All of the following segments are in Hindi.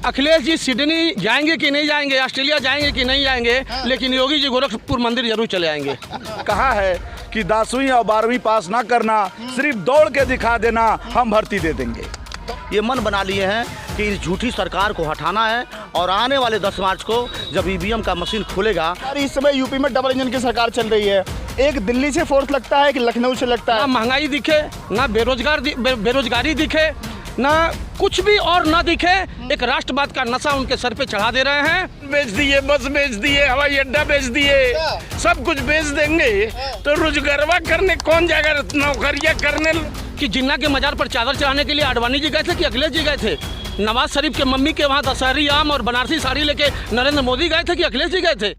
अखिलेश जी सिडनी जाएंगे कि नहीं जाएंगे, ऑस्ट्रेलिया जाएंगे कि नहीं जाएंगे, लेकिन योगी जी गोरखपुर मंदिर जरूर चले आएंगे। कहा है कि 10वीं और 12वीं पास ना करना, सिर्फ दौड़ के दिखा देना, हम भर्ती दे देंगे। ये मन बना लिए हैं कि इस झूठी सरकार को हटाना है और आने वाले 10 मार्च को जब ईवीएम का मशीन खुलेगा। इस समय यूपी में डबल इंजन की सरकार चल रही है। एक दिल्ली से फोर्स लगता है कि लखनऊ से लगता है। ना महंगाई दिखे, ना बेरोजगारी दिखे, ना कुछ भी और ना दिखे। एक राष्ट्रवाद का नशा उनके सर पे चढ़ा दे रहे हैं। बेच दिए, बस बेच दिए, हवाई अड्डा बेच दिए, सब कुछ बेच देंगे तो रोजगारवा करने कौन जाएगा, नौकरियां करने। कि जिन्ना के मजार पर चादर चढ़ाने के लिए आडवाणी जी गए थे कि अखिलेश जी गए थे? नवाज शरीफ के मम्मी के वहाँ दशहरी आम और बनारसी साड़ी लेके नरेंद्र मोदी गए थे कि अखिलेश जी गए थे?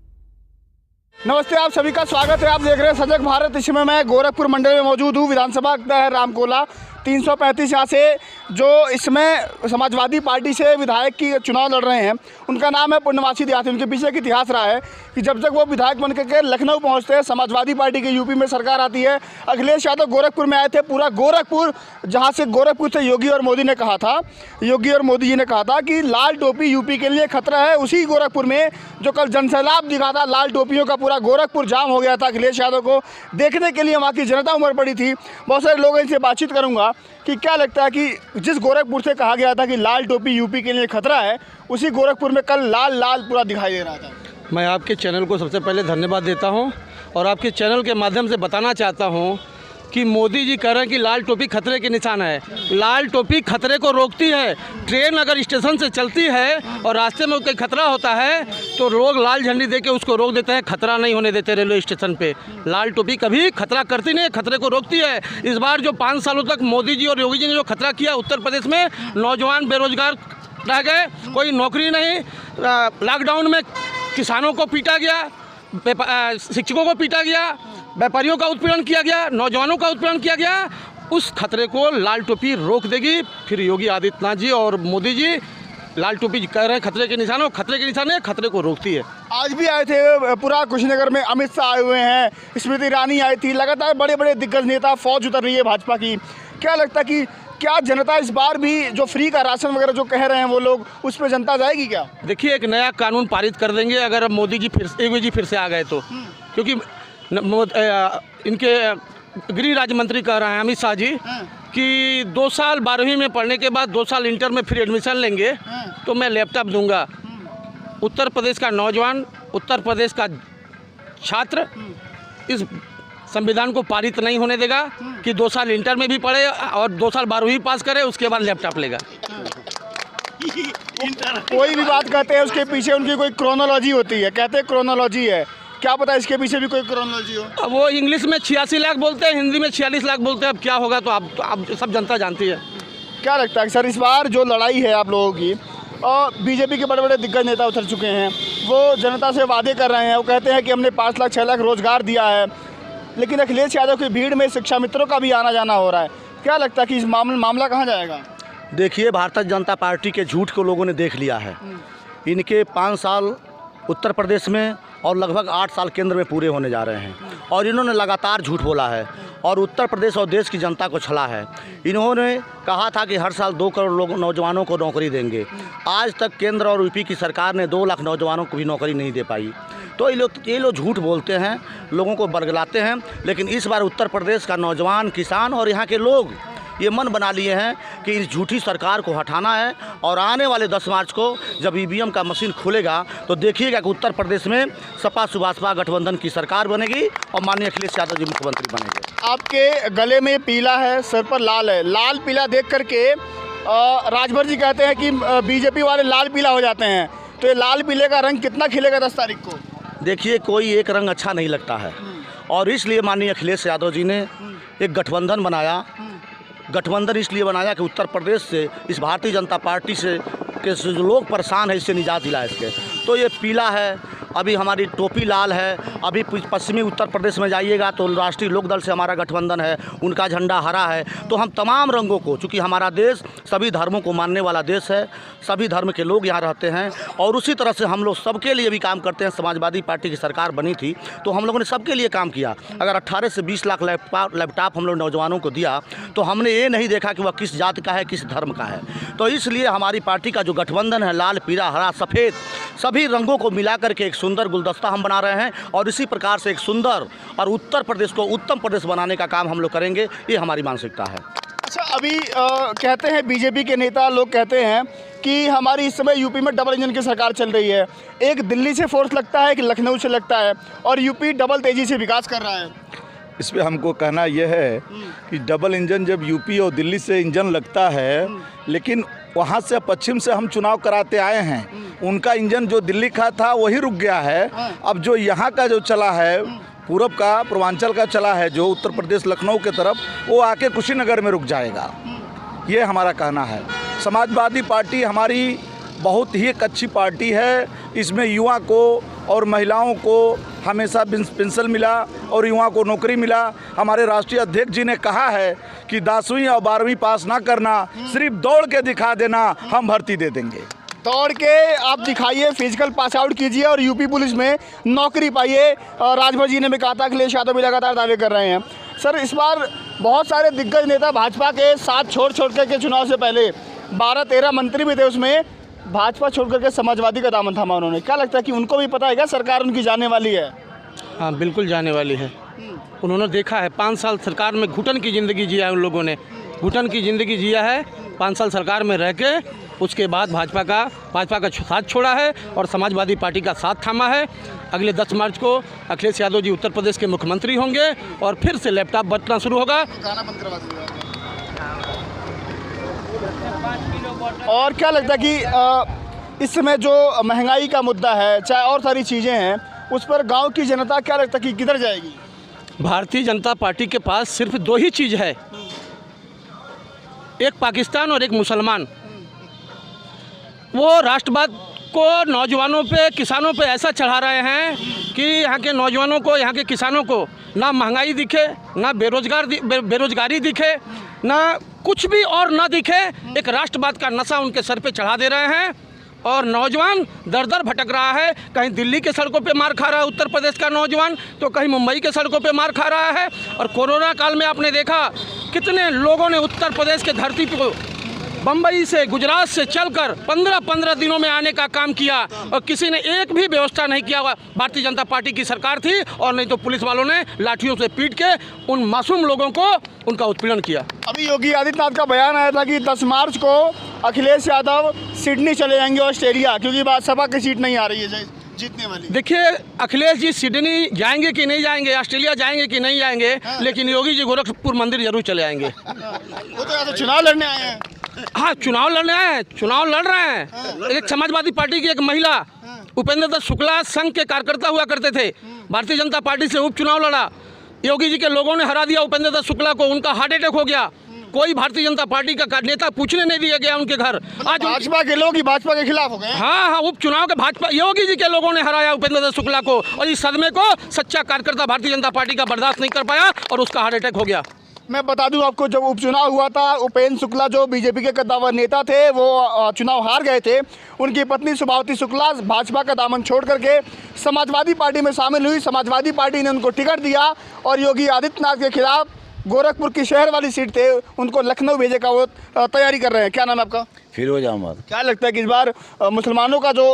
नमस्ते, आप सभी का स्वागत है। आप देख रहे हैं सजग भारत। इस समय मैं गोरखपुर मंडल में मौजूद हूँ। विधानसभा है रामकोला 335 यहाँ से जो इसमें समाजवादी पार्टी से विधायक की चुनाव लड़ रहे हैं, उनका नाम है पूर्णमासी देहाती। उनके पीछे एक इतिहास रहा है कि जब तक वो विधायक बन के लखनऊ पहुँचते हैं, समाजवादी पार्टी की यूपी में सरकार आती है। अखिलेश यादव गोरखपुर में आए थे। पूरा गोरखपुर, जहाँ से गोरखपुर से योगी और मोदी जी ने कहा था कि लाल टोपी यूपी के लिए खतरा है। उसी गोरखपुर में जो कल जनसैलाब दिखा था, लाल टोपियों का पूरा गोरखपुर जाम हो गया था। अखिलेश यादव को देखने के लिए वहाँ की जनता उमड़ पड़ी थी। बहुत सारे लोग इनसे बातचीत करूँगा कि क्या लगता है कि जिस गोरखपुर से कहा गया था कि लाल टोपी यूपी के लिए खतरा है, उसी गोरखपुर में कल लाल लाल पूरा दिखाई दे रहा था। मैं आपके चैनल को सबसे पहले धन्यवाद देता हूं और आपके चैनल के माध्यम से बताना चाहता हूं कि मोदी जी कह रहे हैं कि लाल टोपी खतरे के निशान है। लाल टोपी खतरे को रोकती है। ट्रेन अगर स्टेशन से चलती है और रास्ते में कोई खतरा होता है तो लोग लाल झंडी देके उसको रोक देते हैं, खतरा नहीं होने देते रेलवे स्टेशन पे। लाल टोपी कभी खतरा करती नहीं, खतरे को रोकती है। इस बार जो 5 सालों तक मोदी जी और योगी जी ने जो खतरा किया, उत्तर प्रदेश में नौजवान बेरोजगार रह गए, कोई नौकरी नहीं। लॉकडाउन में किसानों को पीटा गया, शिक्षकों को पीटा गया, व्यापारियों का उत्पीड़न किया गया, नौजवानों का उत्पीड़न किया गया। उस खतरे को लाल टोपी रोक देगी। फिर योगी आदित्यनाथ जी और मोदी जी लाल टोपी कह रहे हैं खतरे के निशान, खतरे के निशान है, खतरे को रोकती है। आज भी आए थे पूरा कुशीनगर में, अमित शाह आए हुए हैं, स्मृति ईरानी आई थी। लगातार बड़े बड़े दिग्गज नेता, फौज उतर रही है भाजपा की। क्या लगता है कि क्या जनता इस बार भी जो फ्री का राशन वगैरह जो कह रहे हैं वो लोग, उस पर जनता जाएगी क्या? देखिए, एक नया कानून पारित कर देंगे अगर मोदी जी फिर से आ गए तो। क्योंकि इनके गृह राज्य मंत्री कह रहे हैं अमित शाह जी कि 2 साल 12वीं में पढ़ने के बाद 2 साल इंटर में फ्री एडमिशन लेंगे तो मैं लैपटॉप दूंगा। उत्तर प्रदेश का नौजवान, उत्तर प्रदेश का छात्र इस संविधान को पारित नहीं होने देगा कि 2 साल इंटर में भी पढ़े और 2 साल 12वीं पास करे, उसके बाद लैपटॉप लेगा। कोई भी बात कहते हैं उसके पीछे उनकी कोई क्रोनोलॉजी होती है, कहते हैं क्रोनोलॉजी है। क्या पता इसके पीछे भी कोई क्रोनोलॉजी हो? अब वो इंग्लिश में 86 लाख बोलते हैं, हिंदी में 46 लाख बोलते हैं। अब क्या होगा तो आप सब जनता जानती है। क्या लगता है सर, इस बार जो लड़ाई है आप लोगों की, और बीजेपी के बड़े बड़े दिग्गज नेता उतर चुके हैं, वो जनता से वादे कर रहे हैं, वो कहते हैं कि हमने 5 लाख 6 लाख रोजगार दिया है, लेकिन अखिलेश यादव की भीड़ में शिक्षा मित्रों का भी आना जाना हो रहा है। क्या लगता है कि इस मामला कहाँ जाएगा? देखिए, भारतीय जनता पार्टी के झूठ को लोगों ने देख लिया है। इनके 5 साल उत्तर प्रदेश में और लगभग 8 साल केंद्र में पूरे होने जा रहे हैं और इन्होंने लगातार झूठ बोला है और उत्तर प्रदेश और देश की जनता को छला है। इन्होंने कहा था कि हर साल 2 करोड़ लोग नौजवानों को नौकरी देंगे। आज तक केंद्र और यूपी की सरकार ने 2 लाख नौजवानों को भी नौकरी नहीं दे पाई। तो ये लोग झूठ बोलते हैं, लोगों को बरगलाते हैं। लेकिन इस बार उत्तर प्रदेश का नौजवान, किसान और यहाँ के लोग ये मन बना लिए हैं कि इस झूठी सरकार को हटाना है और आने वाले 10 मार्च को जब ईवीएम का मशीन खुलेगा तो देखिएगा कि उत्तर प्रदेश में सपा सुभाषपा गठबंधन की सरकार बनेगी और माननीय अखिलेश यादव जी मुख्यमंत्री बनेंगे। आपके गले में पीला है, सर पर लाल है। लाल पीला देख करके राजभर जी कहते हैं कि बीजेपी वाले लाल पीला हो जाते हैं, तो ये लाल पीले का रंग कितना खिलेगा 10 तारीख को? देखिए, कोई एक रंग अच्छा नहीं लगता है और इसलिए माननीय अखिलेश यादव जी ने एक गठबंधन बनाया। गठबंधन इसलिए बनाया कि उत्तर प्रदेश से, इस भारतीय जनता पार्टी से के जो लोग परेशान हैं, इससे निजात दिलाए इसके। तो ये पीला है अभी हमारी टोपी लाल है। अभी पश्चिमी उत्तर प्रदेश में जाइएगा तो राष्ट्रीय लोकदल से हमारा गठबंधन है, उनका झंडा हरा है। तो हम तमाम रंगों को, चूँकि हमारा देश सभी धर्मों को मानने वाला देश है, सभी धर्म के लोग यहाँ रहते हैं और उसी तरह से हम लोग सबके लिए भी काम करते हैं। समाजवादी पार्टी की सरकार बनी थी तो हम लोगों ने सबके लिए काम किया। अगर 18 से 20 लाख लैपटॉप हम लोग नौजवानों को दिया तो हमने ये नहीं देखा कि वह किस जात का है, किस धर्म का है। तो इसलिए हमारी पार्टी का जो गठबंधन है, लाल, पीला, हरा, सफ़ेद, सभी रंगों को मिला करके एक सुंदर गुलदस्ता हम बना रहे हैं और इसी प्रकार से एक सुंदर और उत्तर प्रदेश को उत्तम प्रदेश बनाने का काम हम लोग करेंगे। ये हमारी मानसिकता है। अच्छा, अभी कहते हैं बीजेपी के नेता लोग कहते हैं कि हमारी इस समय यूपी में डबल इंजन की सरकार चल रही है। एक दिल्ली से फोर्स लगता है, कि लखनऊ से लगता है, और यूपी डबल तेज़ी से विकास कर रहा है। इस पर हमको कहना यह है कि डबल इंजन जब यूपी और दिल्ली से इंजन लगता है, लेकिन वहाँ से पश्चिम से हम चुनाव कराते आए हैं, उनका इंजन जो दिल्ली का था वही रुक गया है। अब जो यहाँ का जो चला है, पूरब का, पूर्वांचल का चला है, जो उत्तर प्रदेश लखनऊ के तरफ, वो आके कुशीनगर में रुक जाएगा। ये हमारा कहना है। समाजवादी पार्टी हमारी बहुत ही एक अच्छी पार्टी है। इसमें युवा को और महिलाओं को हमेशा पेंशन मिला और युवा को नौकरी मिला। हमारे राष्ट्रीय अध्यक्ष जी ने कहा है कि 10वीं और 12वीं पास ना करना, सिर्फ दौड़ के दिखा देना, हम भर्ती दे देंगे। दौड़ के आप दिखाइए, फिजिकल पास आउट कीजिए और यूपी पुलिस में नौकरी पाइए। राजभर जी ने भी कहा था, अखिलेश यादव भी लगातार दावे कर रहे हैं। सर, इस बार बहुत सारे दिग्गज नेता भाजपा के साथ छोड़ के चुनाव से पहले 12-13 मंत्री भी थे, उसमें भाजपा छोड़ करके समाजवादी का दामन थामा उन्होंने। क्या लगता है कि उनको भी पता है क्या सरकार उनकी जाने वाली है? हाँ, बिल्कुल जाने वाली है। उन्होंने देखा है 5 साल सरकार में घुटन की ज़िंदगी जिया है। उन लोगों ने घुटन की ज़िंदगी जिया है 5 साल सरकार में रह के। उसके बाद भाजपा का साथ छोड़ा है और समाजवादी पार्टी का साथ थामा है। अगले 10 मार्च को अखिलेश यादव जी उत्तर प्रदेश के मुख्यमंत्री होंगे और फिर से लैपटॉप बंटना शुरू होगा। और क्या लगता है कि इस समय जो महंगाई का मुद्दा है, चाहे और सारी चीज़ें हैं, उस पर गांव की जनता क्या लगता है कि किधर जाएगी? भारतीय जनता पार्टी के पास सिर्फ 2 ही चीज़ है, एक पाकिस्तान और एक मुसलमान। वो राष्ट्रवाद को नौजवानों पे, किसानों पे ऐसा चढ़ा रहे हैं कि यहाँ के नौजवानों को, यहाँ के किसानों को ना महंगाई दिखे, ना बेरोजगारी दिखे, ना कुछ भी और ना दिखे। एक राष्ट्रवाद का नशा उनके सर पे चढ़ा दे रहे हैं और नौजवान दर दर भटक रहा है। कहीं दिल्ली के सड़कों पे मार खा रहा है उत्तर प्रदेश का नौजवान, तो कहीं मुंबई के सड़कों पे मार खा रहा है। और कोरोना काल में आपने देखा कितने लोगों ने उत्तर प्रदेश के धरती को बम्बई से, गुजरात से चलकर 15-15 दिनों में आने का काम किया और किसी ने एक भी व्यवस्था नहीं किया। भारतीय जनता पार्टी की सरकार थी और नहीं तो पुलिस वालों ने लाठियों से पीट के उन मासूम लोगों को उनका उत्पीड़न किया। अभी योगी आदित्यनाथ का बयान आया था कि 10 मार्च को अखिलेश यादव सिडनी चले जाएंगे, ऑस्ट्रेलिया, क्योंकि भाजपा की सीट नहीं आ रही है जीतने वाली। देखिए, अखिलेश जी सिडनी जाएंगे कि नहीं जाएंगे, ऑस्ट्रेलिया जाएंगे कि नहीं जाएंगे, लेकिन योगी जी गोरखपुर मंदिर जरूर चले आएंगे। वो तो यहाँ तो चुनाव लड़ने आए हैं। हाँ, चुनाव लड़ने आए हैं, चुनाव लड़ रहे हैं। एक समाजवादी पार्टी की एक महिला उपेंद्र दत्त शुक्ला संघ के कार्यकर्ता हुआ करते थे, भारतीय जनता पार्टी से उपचुनाव लड़ा। योगी जी के लोगों ने हरा दिया उपेंद्र दत्त शुक्ला को, उनका हार्ट अटैक हो गया। कोई भारतीय जनता पार्टी का नेता पूछने नहीं दिया गया उनके घर। आज भाजपा के लोग ही भाजपा के खिलाफ हो गए। हाँ, उपचुनाव के भाजपा योगी जी के लोगों ने हराया उपेंद्र दत्त शुक्ला को और इस सदमे को सच्चा कार्यकर्ता भारतीय जनता पार्टी का बर्दाश्त नहीं कर पाया और उसका हार्ट अटैक हो गया। मैं बता दूं आपको, जब उपचुनाव हुआ था, उपेंद्र शुक्ला जो बीजेपी के कद्दावर नेता थे, वो चुनाव हार गए थे। उनकी पत्नी सुभावती शुक्ला भाजपा का दामन छोड़ करके समाजवादी पार्टी में शामिल हुई। समाजवादी पार्टी ने उनको टिकट दिया और योगी आदित्यनाथ के खिलाफ गोरखपुर की शहर वाली सीट थे, उनको लखनऊ भेजे का वो तैयारी कर रहे हैं। क्या नाम है आपका? फिरोज अहमद। क्या लगता है कि इस बार मुसलमानों का जो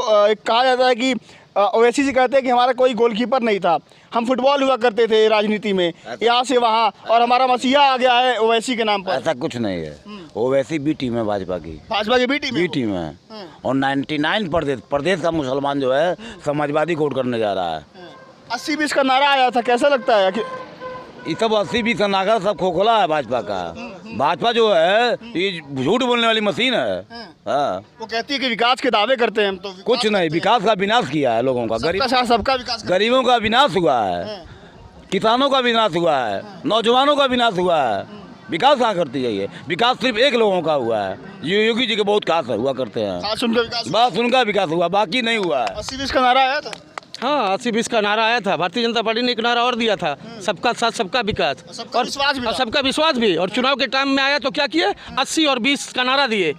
कहा जाता है कि ओवैसी जी कहते हैं कि हमारा कोई गोलकीपर नहीं था, हम फुटबॉल हुआ करते थे राजनीति में, यहाँ से वहाँ, और हमारा मसीहा आ गया है ओवैसी के नाम पर? ऐसा कुछ नहीं है। ओवैसी बी टीम है भाजपा की बी टीम है और 99 प्रदेश का मुसलमान जो है समाजवादी वोट करने जा रहा है। 80-20 का नारा आया था, कैसा लगता है? ये सब 80-20 का नारा सब खोखला है भाजपा का। भाजपा जो है ये झूठ बोलने वाली मशीन है। हाँ, वो कहती है कि विकास के दावे करते हैं हम, तो कुछ नहीं, विकास का विनाश किया है लोगों का। सबका विकास, गरीबों का विनाश हुआ है, किसानों का विनाश हुआ है, नौजवानों का विनाश हुआ है। विकास कहाँ करती है? ये विकास सिर्फ एक लोगों का हुआ है, योगी जी के बहुत खास हुआ करते हैं, बस उनका विकास हुआ, बाकी नहीं हुआ है। 80-20 का नारा आया था। हाँ 80-20 का नारा आया था। भारतीय जनता पार्टी ने एक नारा और दिया था, सबका साथ सबका विकास सबका विश्वास भी था। और सबका विश्वास भी। और चुनाव के टाइम में आया तो क्या किए, 80 और 20 का नारा दिए।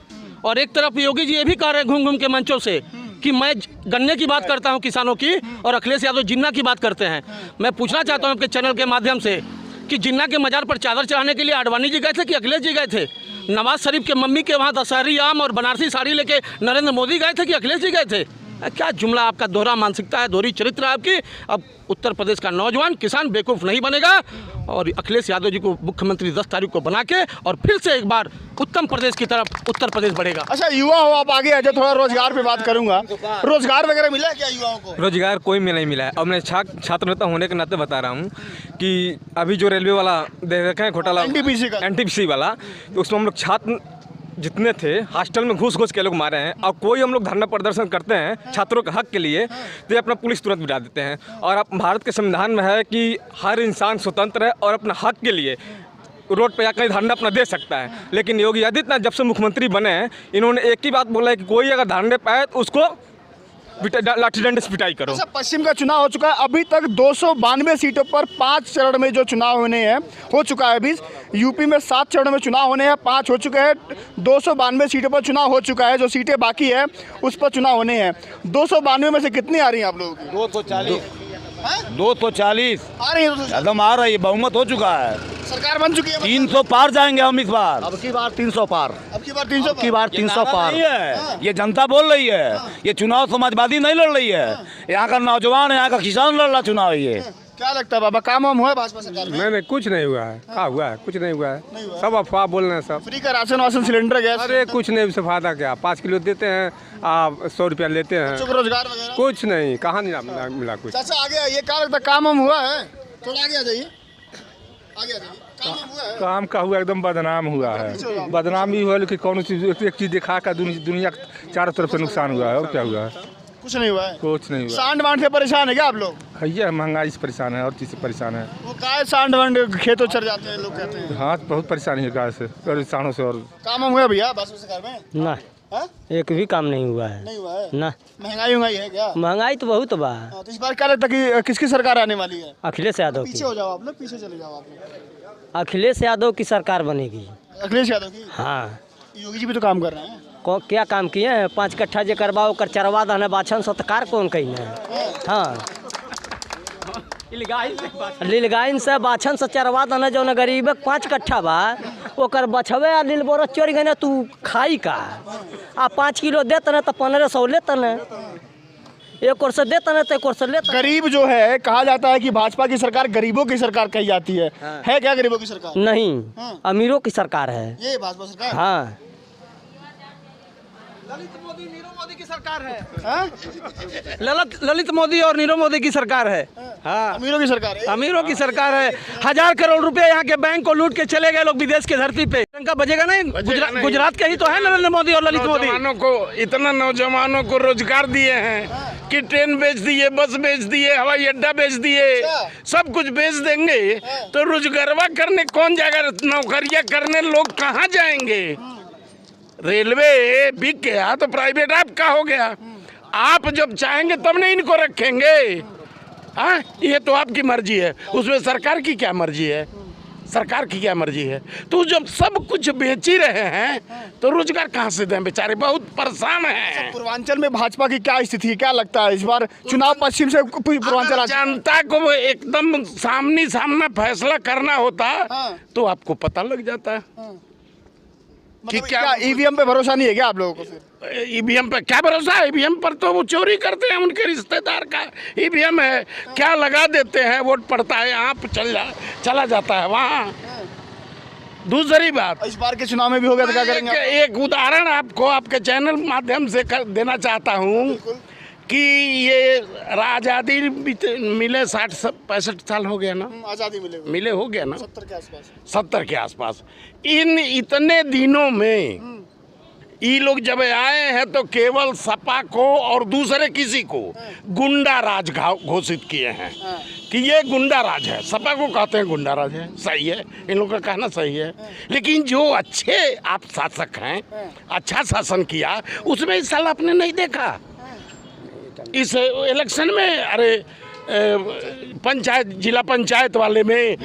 और एक तरफ योगी जी ये भी कह रहे हैं घूम घूम के मंचों से कि मैं गन्ने की बात करता हूं किसानों की, और अखिलेश यादव जिन्ना की बात करते हैं। मैं पूछना चाहता हूं आपके चैनल के माध्यम से कि जिन्ना के मजार पर चादर चढ़ाने के लिए आडवाणी जी गए थे कि अखिलेश जी गए थे? नवाज शरीफ के मम्मी के वहाँ दशहरी आम और बनारसी साड़ी लेके नरेंद्र मोदी गए थे कि अखिलेश जी गए थे? क्या जुमला आपका, दोहरा मानसिकता है, दोहरी चरित्र है आपकी। अब उत्तर प्रदेश का नौजवान किसान बेवकूफ़ नहीं बनेगा, और अखिलेश यादव जी को मुख्यमंत्री 10 तारीख को बना के और फिर से एक बार उत्तम प्रदेश की तरफ उत्तर प्रदेश बढ़ेगा। अच्छा, युवा हो आप, आगे आ जाओ, थोड़ा रोजगार पे बात करूंगा। रोजगार वगैरह मिला है क्या युवाओं को? रोजगार कोई में नहीं मिला है। और मैं छात्र नेता होने के नाते बता रहा हूँ कि अभी जो रेलवे वाला देख रखे हैं घोटाला, NTPC वाला, तो उसमें हम लोग छात्र जितने थे हॉस्टल में घुस के लोग मारे हैं। और कोई हम लोग धरना प्रदर्शन करते हैं छात्रों के हक के लिए तो ये अपना पुलिस तुरंत बिठा देते हैं। और अब भारत के संविधान में है कि हर इंसान स्वतंत्र है और अपना हक के लिए रोड पे या कहीं धरना अपना दे सकता है। लेकिन योगी आदित्यनाथ जब से मुख्यमंत्री बने हैं, इन्होंने एक ही बात बोला है कि कोई अगर धरने पे आए तो उसको लाठी डंडे से पिटाई करो। अच्छा, पश्चिम का चुनाव हो चुका है, अभी तक 292 सीटों पर 5 चरण में जो चुनाव होने हैं हो चुका है। अभी यूपी में 7 चरण में चुनाव होने हैं, 5 हो चुके हैं। 292 सीटों पर चुनाव हो चुका है, जो सीटें बाकी है उस पर चुनाव होने हैं। 292 में से कितनी आ रही हैं आप लोगों की? 240 आ रही है, एकदम आ रही है, बहुमत हो चुका है। सरकार बन चुकी है। 300 पार जाएंगे हम इस बार। अब की बार 300 पार, अब की बार 300 की बार 300 पार। नहीं है, ये जनता बोल रही है। ये चुनाव समाजवादी नहीं लड़ रही है, यहाँ का नौजवान, यहाँ का किसान लड़ रहा चुनाव। ये क्या लगता है बाबा, काम वाम हुआ है भाजपा सरकार में? नहीं, कुछ नहीं हुआ है। क्या हुआ है? कुछ नहीं हुआ है, सब अफवाह बोल रहे हैं सब। फ्री का राशन वाशन, सिलेंडर, गैस? अरे कुछ नहीं, उससे फायदा क्या? 5 किलो देते हैं, आप 100 रुपया लेते हैं। रोजगार वगैरह कुछ नहीं, कहाँ नहीं मिला कुछ। चाचा आगे आइए, क्या लगता है काम वाम हुआ है? थोड़ा आगे आ जाइए, आगे आ जाइए। काम वाम हुआ है? काम का हुआ, एकदम बदनाम हुआ है। बदनाम भी हुआ, लेकिन कौन सी एक चीज़ दिखा कर दुनिया चारों तरफ से नुकसान हुआ है। और क्या हुआ है? कुछ नहीं हुआ है। कुछ नहीं हुआ। सांड वांड से परेशान है क्या आप लोग? भैया महंगाई से परेशान है और चीज़ से परेशान है। वो काय सांड वांड खेतों चढ़ जाते हैं लोग कहते हैं। हाँ, बहुत परेशानी है गाय से और इंसानों से। और काम वाम हुआ भैया भाजपा सरकार में? ना, हाँ? एक भी काम नहीं हुआ है। नहीं हुआ है ना। महंगाई है क्या? महंगाई तो बहुत बा। हाँ, तो इस बार क्या लगता है कि किसकी सरकार आने वाली है? अखिलेश यादव पीछे की। हो जाओ आप लोग, पीछे चले जाओ आप लोग। अखिलेश यादव की सरकार बनेगी। अखिलेश यादव की? हाँ। योगी जी भी तो काम कर रहे हैं। क्या काम किए हैं? 5 कट्ठा जे करवाओ कर चरवा दहने बाछन सत्कार कौन कही है? हाँ, लीलगाइन से बाछन से चरवा दहने जो न गरीब 5 कट्ठा बा ओकर बछवे आ लील बोरा चोरी गए तू खाई का। आ 5 किलो देते न तो 1500 लेते न, एक और से देते न तो एक और से लेते। गरीब जो है, कहा जाता है कि भाजपा की सरकार गरीबों की सरकार कही जाती है। है क्या गरीबों की सरकार? नहीं, अमीरों की सरकार है ये भाजपा सरकार। हाँ। ललित मोदी, नीरव मोदी की सरकार है। हाँ? ललित मोदी और नीरव मोदी की सरकार है। हाँ, अमीरों की सरकार है। अमीरों की सरकार है। 1000 करोड़ रुपए यहाँ के बैंक को लूट के चले गए लोग विदेश की धरती पे। इनका बजेगा नहीं? गुजरात के ही तो है नरेंद्र मोदी और ललित मोदी। नौजवानों को रोजगार दिए हैं कि ट्रेन बेच दिए, बस बेच दिए, हवाई अड्डा बेच दिए, सब कुछ बेच देंगे तो रोजगारवा करने कौन जाएगा? नौकरियां करने लोग कहाँ जाएंगे? रेलवे बिक गया तो प्राइवेट आपका हो गया। आप जब चाहेंगे तब नहीं इनको रखेंगे। हाँ, ये तो आपकी मर्जी है, उसमें सरकार की क्या मर्जी है? सरकार की क्या मर्जी है? तो जब सब कुछ बेच ही रहे हैं तो रोजगार कहाँ से दें? बेचारे बहुत परेशान हैं। पूर्वांचल में भाजपा की क्या स्थिति है, क्या लगता है इस बार चुनाव पश्चिम से पूर्वांचल? जनता को एकदम सामना फैसला करना होता तो आपको पता लग जाता है कि क्या ईवीएम पे भरोसा नहीं है क्या आप लोगों को? फिर ईवीएम पे क्या भरोसा है? ईवीएम पर तो वो चोरी करते हैं, उनके रिश्तेदार का ईवीएम है, क्या लगा देते हैं, वोट पड़ता है, यहाँ चला जाता है वहाँ। दूसरी बात, इस बार के चुनाव में भी हो गया तो क्या करेंगे? एक उदाहरण आपको आपके चैनल माध्यम से देना चाहता हूँ कि ये आज़ादी मिले 60-65 साल हो गया ना? आज़ादी मिले हो गया ना? 70 के आसपास। 70 के आसपास। इन इतने दिनों में ये लोग जब आए हैं तो केवल सपा को और दूसरे किसी को गुंडा राज घोषित किए हैं कि ये गुंडा राज है। सपा को कहते हैं गुंडा राज है, सही है, इन लोगों का कहना सही है। लेकिन जो अच्छे आप शासक हैं, अच्छा शासन किया, उसमें इस साल आपने नहीं देखा। इस इलेक्शन में, अरे पंचायत, जिला पंचायत वाले में,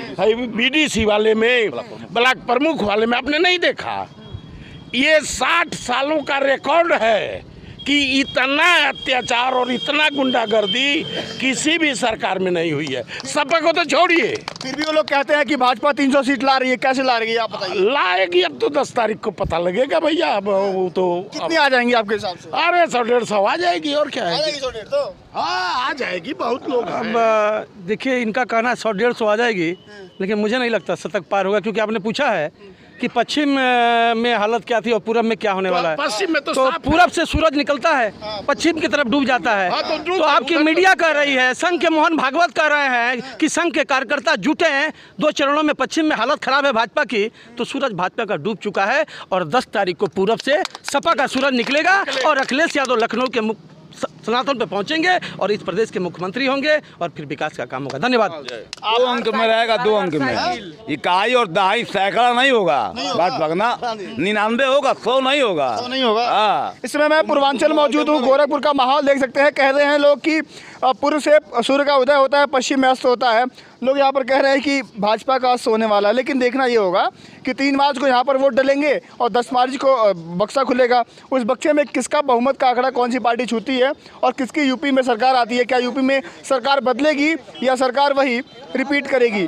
बीडीसी वाले में, ब्लॉक प्रमुख वाले में आपने नहीं देखा? ये 60 सालों का रिकॉर्ड है कि इतना अत्याचार और इतना गुंडागर्दी किसी भी सरकार में नहीं हुई है। सपा को तो छोड़िए, फिर भी वो लोग कहते हैं कि भाजपा 300 सीट ला रही है। कैसे ला रही है आप बताइए? लाएगी, अब तो 10 तारीख को पता लगेगा भैया। अब वो तो कितनी आ जाएंगी आपके हिसाब से? अरे 100-150 आ जाएगी, और क्या है? 100-150 तो हाँ, आ जाएगी, बहुत लोग हैं। अब देखिए, इनका कहना 100-150 आ जाएगी, लेकिन मुझे नहीं लगता शतक पार होगा, क्योंकि आपने पूछा है कि पश्चिम में हालत क्या थी और पूरब में क्या होने वाला है। पश्चिम में तो पूरब से सूरज निकलता है, पश्चिम की तरफ डूब जाता है। तो आपकी मीडिया कह रही है, संघ के मोहन भागवत कह रहे हैं कि संघ के कार्यकर्ता जुटे हैं 2 चरणों में, पश्चिम में हालत खराब है भाजपा की, तो सूरज भाजपा का डूब चुका है। और 10 तारीख को पूरब से सपा का सूरज निकलेगा और अखिलेश यादव लखनऊ के सनातन पे पहुंचेंगे और इस प्रदेश के मुख्यमंत्री होंगे और फिर विकास का काम होगा। धन्यवाद। 2 अंक में रहेगा, 2 अंक में। इकाई और दहाई सैकड़ा नहीं होगा, बात भगना 99 होगा, 100 नहीं होगा। नहीं होगा। हाँ। इसमें मैं पूर्वांचल मौजूद हूँ। गोरखपुर का माहौल देख सकते हैं। कह रहे हैं लोग कि पूर्व से सूर्य का उदय होता है, पश्चिम में अस्त होता है। लोग यहाँ पर कह रहे हैं कि भाजपा का अस्त होने वाला है, लेकिन देखना ये होगा कि 3 मार्च को यहाँ पर वोट डलेंगे और 10 मार्च को बक्सा खुलेगा। उस बक्से में किसका बहुमत का आंकड़ा, कौन सी पार्टी छूती है और किसकी यूपी में सरकार आती है, क्या यूपी में सरकार बदलेगी या सरकार वही रिपीट करेगी।